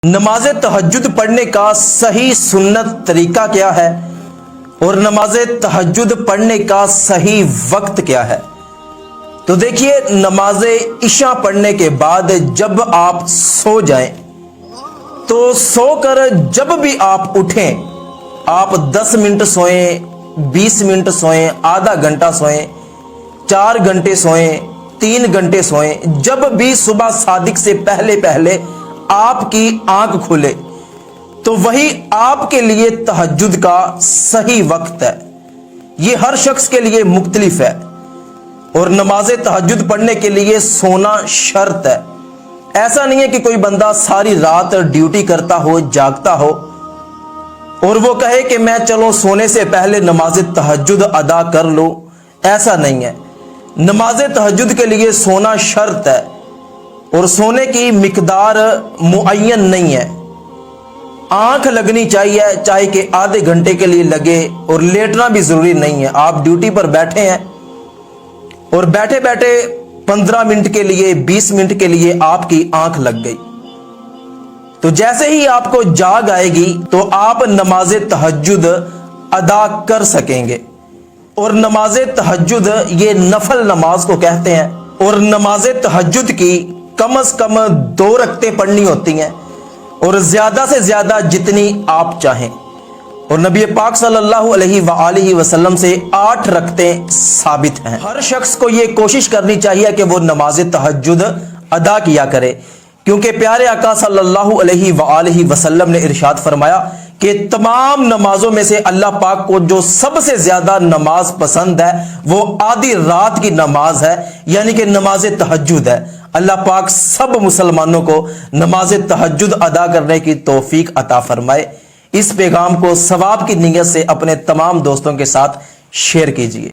نماز تہجد پڑھنے کا صحیح سنت طریقہ کیا ہے اور نماز تہجد پڑھنے کا صحیح وقت کیا ہے؟ تو دیکھیے، نماز عشاء پڑھنے کے بعد جب آپ سو جائیں تو سو کر جب بھی آپ اٹھیں، آپ 10 منٹ سوئیں، 20 منٹ سوئیں، آدھا گھنٹہ سوئیں، 4 گھنٹے سوئیں، 3 گھنٹے سوئیں، جب بھی صبح صادق سے پہلے آپ کی آنکھ کھلے تو وہی آپ کے لیے تہجد کا صحیح وقت ہے۔ یہ ہر شخص کے لیے مختلف ہے اور نماز تہجد پڑھنے کے لیے سونا شرط ہے۔ ایسا نہیں ہے کہ کوئی بندہ ساری رات ڈیوٹی کرتا ہو، جاگتا ہو اور وہ کہے کہ میں چلو سونے سے پہلے نماز تہجد ادا کر لوں، ایسا نہیں ہے۔ نماز تہجد کے لیے سونا شرط ہے اور سونے کی مقدار معین نہیں ہے۔ آنکھ لگنی چاہیے، چاہے کہ آدھے گھنٹے کے لیے لگے، اور لیٹنا بھی ضروری نہیں ہے۔ آپ ڈیوٹی پر بیٹھے ہیں اور بیٹھے 15 منٹ کے لیے، 20 منٹ کے لیے آپ کی آنکھ لگ گئی تو جیسے ہی آپ کو جاگ آئے گی تو آپ نماز تہجد ادا کر سکیں گے۔ اور نماز تہجد یہ نفل نماز کو کہتے ہیں، اور نماز تہجد کی کم از کم 2 رکعتیں پڑھنی ہوتی ہیں اور زیادہ سے زیادہ جتنی آپ چاہیں، اور نبی پاک صلی اللہ علیہ وآلہ وسلم سے 8 رکعتیں ثابت ہیں۔ ہر شخص کو یہ کوشش کرنی چاہیے کہ وہ نماز تہجد ادا کیا کرے، کیونکہ پیارے آقا صلی اللہ علیہ وآلہ وسلم نے ارشاد فرمایا کہ تمام نمازوں میں سے اللہ پاک کو جو سب سے زیادہ نماز پسند ہے وہ آدھی رات کی نماز ہے، یعنی کہ نماز تہجد ہے۔ اللہ پاک سب مسلمانوں کو نماز تہجد ادا کرنے کی توفیق عطا فرمائے۔ اس پیغام کو ثواب کی نیت سے اپنے تمام دوستوں کے ساتھ شیئر کیجیے۔